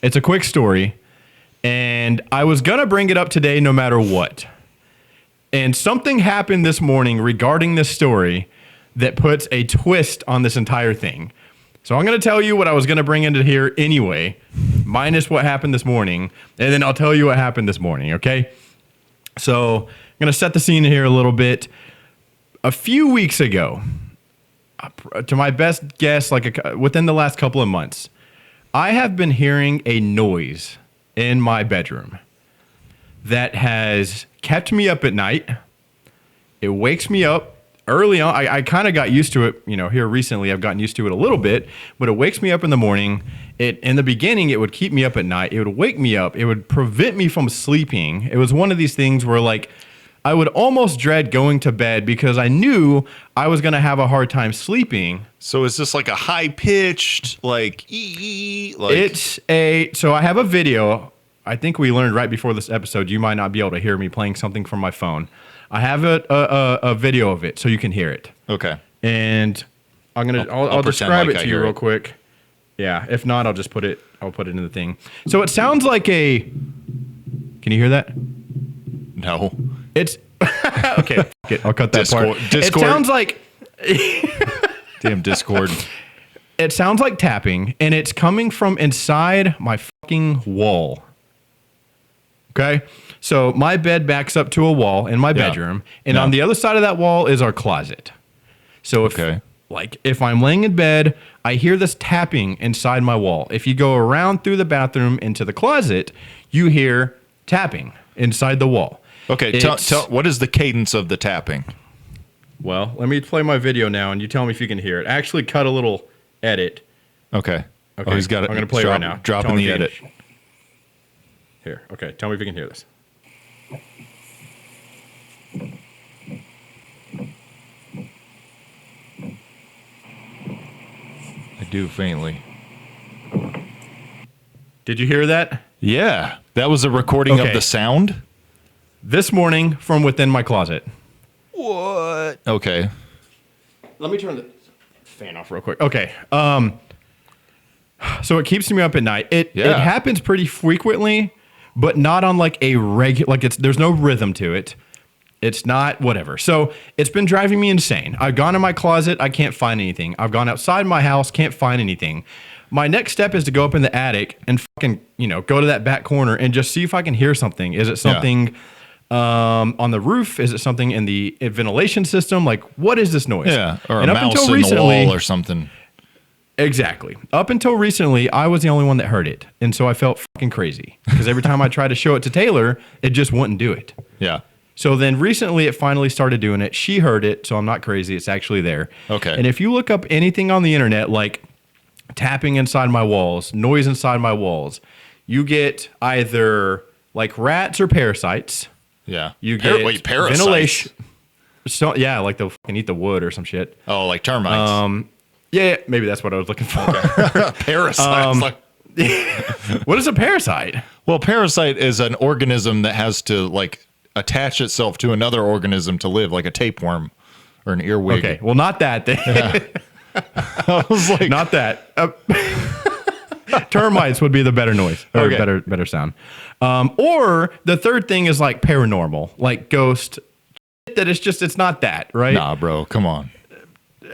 It's a quick story, and I was going to bring it up today no matter what. And something happened this morning regarding this story that puts a twist on this entire thing. So I'm going to tell you what I was going to bring into here anyway, minus what happened this morning, and then I'll tell you what happened this morning, okay? So I'm going to set the scene here a little bit. A few weeks ago, to my best guess, within the last couple of months, I have been hearing a noise in my bedroom that has kept me up at night. It wakes me up early on. I kind of got used to it, here recently I've gotten used to it a little bit, but it wakes me up in the morning. In the beginning, it would keep me up at night. It would wake me up. It would prevent me from sleeping. It was one of these things where I would almost dread going to bed because I knew I was going to have a hard time sleeping. So is this like a high-pitched, so I have a video. I think we learned right before this episode, you might not be able to hear me playing something from my phone. I have a video of it so you can hear it. Okay. And I'll describe it to you real quick. Yeah. If not, I'll put it in the thing. So it sounds like can you hear that? No. It's okay. I'll cut that part. Discord. It sounds like damn Discord. It sounds like tapping, and it's coming from inside my fucking wall. Okay? So my bed backs up to a wall in my bedroom, and on the other side of that wall is our closet. So if I'm laying in bed, I hear this tapping inside my wall. If you go around through the bathroom into the closet, you hear tapping inside the wall. Okay, tell what is the cadence of the tapping? Well, let me play my video now, and you tell me if you can hear it. I actually cut a little edit. Okay. Oh, he's got it. I'm going to play it right now. Dropping the edit. Here. Okay, tell me if you can hear this. I do faintly. Did you hear that? Yeah. That was a recording of the sound? This morning from within my closet. What? Okay. Let me turn the fan off real quick. Okay. So it keeps me up at night. It happens pretty frequently, but not on a regular, there's no rhythm to it. It's not whatever. So it's been driving me insane. I've gone in my closet. I can't find anything. I've gone outside my house. Can't find anything. My next step is to go up in the attic and fucking, go to that back corner and just see if I can hear something. Is it something on the roof? Is it something in the ventilation system? What is this noise? Yeah, or a mouse in the wall or something. Exactly. Up until recently, I was the only one that heard it. And so I felt fucking crazy because every time I tried to show it to Taylor, it just wouldn't do it. Yeah. So then recently it finally started doing it. She heard it, so I'm not crazy. It's actually there. Okay. And if you look up anything on the internet, like tapping inside my walls, noise inside my walls, you get either rats or parasites. Yeah. You get parasites? Ventilation. So yeah, they'll fucking eat the wood or some shit. Oh, like termites. Yeah, maybe that's what I was looking for. Parasites. What is a parasite? Well, parasite is an organism that has to attach itself to another organism to live, like a tapeworm or an earwig. Okay, well, not that. Yeah. I was like, not that. Termites would be the better noise, or better sound. Or the third thing is paranormal, ghost. That it's not that, right? Nah, bro, come on.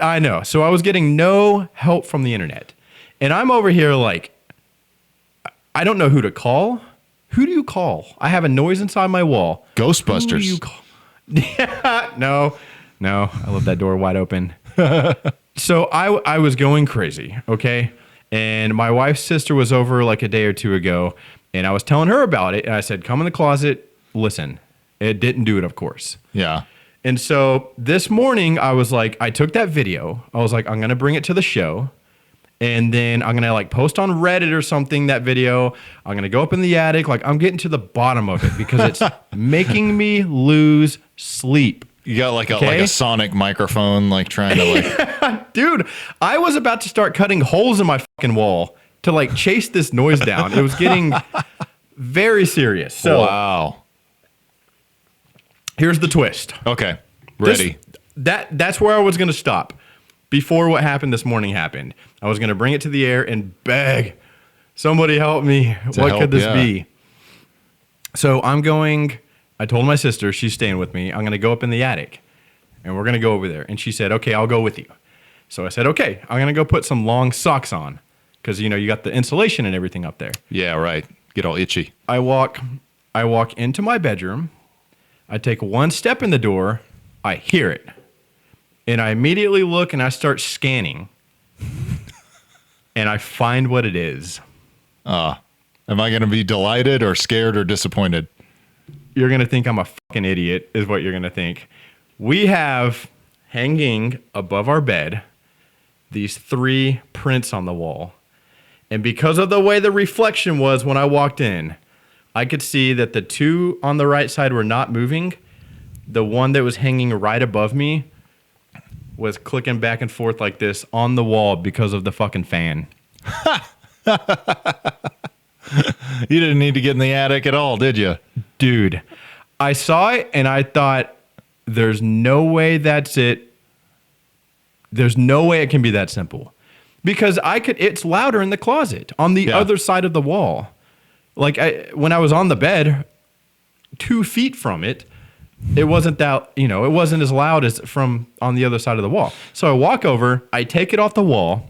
I know. So I was getting no help from the internet, and I'm over here I don't know who to call. Who do you call? I have a noise inside my wall. Ghostbusters. Who do you call? No. I left that door wide open. So I was going crazy, okay? And my wife's sister was over a day or two ago, and I was telling her about it, and I said, come in the closet, listen. It didn't do it, of course. Yeah. And so this morning, I was I took that video. I was I'm going to bring it to the show. And then I'm going to post on Reddit or something, that video. I'm going to go up in the attic. I'm getting to the bottom of it because it's making me lose sleep. You got a sonic microphone, trying to Dude, I was about to start cutting holes in my fucking wall to chase this noise down. It was getting very serious. So wow. Here's the twist. Okay. Ready. That's where I was going to stop before what happened this morning happened. I was going to bring it to the air and beg Somebody help me. What help, could this yeah. be? So I told my sister, she's staying with me, I'm going to go up in the attic and we're going to go over there. And she said, okay, I'll go with you. So I said, okay, I'm going to go put some long socks on because, you got the insulation and everything up there. Yeah, right. Get all itchy. I walk into my bedroom. I take one step in the door. I hear it. And I immediately look and I start scanning. And I find what it is. Am I going to be delighted or scared or disappointed? You're going to think I'm a fucking idiot, is what you're going to think. We have hanging above our bed these 3 prints on the wall. And because of the way the reflection was when I walked in, I could see that the 2 on the right side were not moving. The one that was hanging right above me was clicking back and forth like this on the wall because of the fucking fan. You didn't need to get in the attic at all, did you? Dude, I saw it and I thought, there's no way that's it. There's no way it can be that simple. Because it's louder in the closet on the other side of the wall. Like when I was on the bed, 2 feet from it, it wasn't that, it wasn't as loud as from on the other side of the wall. So I walk over, I take it off the wall,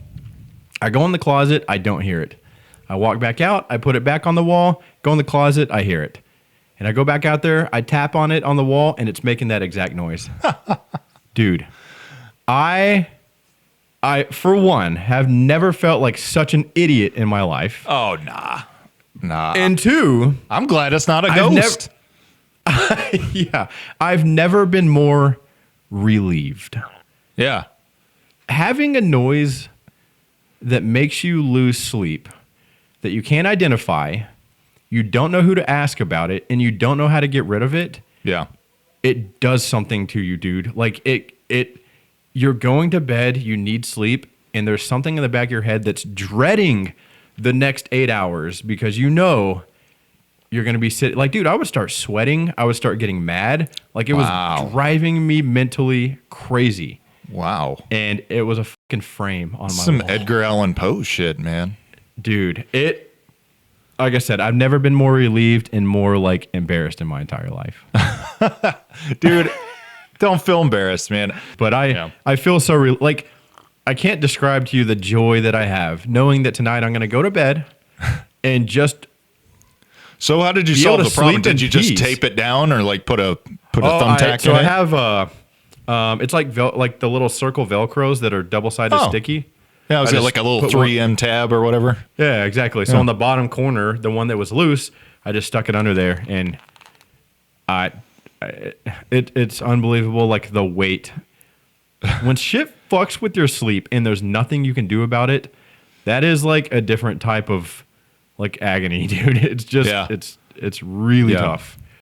I go in the closet, I don't hear it. I walk back out, I put it back on the wall, go in the closet, I hear it. And I go back out there, I tap on it on the wall, and it's making that exact noise. Dude, I, for one, have never felt like such an idiot in my life. Oh, nah. And 2, I'm glad it's not a ghost. I've never been more relieved. Yeah. Having a noise that makes you lose sleep, that you can't identify, you don't know who to ask about it, and you don't know how to get rid of it. Yeah. It does something to you, dude. Like you're going to bed, you need sleep, and there's something in the back of your head that's dreading the next 8 hours because you're going to be sitting. Like, dude, I would start sweating. I would start getting mad. Like, it was driving me mentally crazy. Wow. And it was a fucking frame on my Some wall. Edgar Allan Poe shit, man. Dude, like I said, I've never been more relieved and more, like, embarrassed in my entire life. Dude, don't feel embarrassed, man. But I feel so, like, I can't describe to you the joy that I have knowing that tonight I'm going to go to bed and just... So how did you be solve able the to problem? sleep Did in you just peace. tape it down or like put a thumbtack So in I it? have it's like the little circle Velcros that are double-sided sticky. Yeah, was it like a little 3M tab or whatever? Yeah, exactly. So on the bottom corner, the one that was loose, I just stuck it under there, and it's unbelievable. Like the weight, when shit fucks with your sleep and there's nothing you can do about it, that is like a different type of like agony, dude. It's just it's really tough.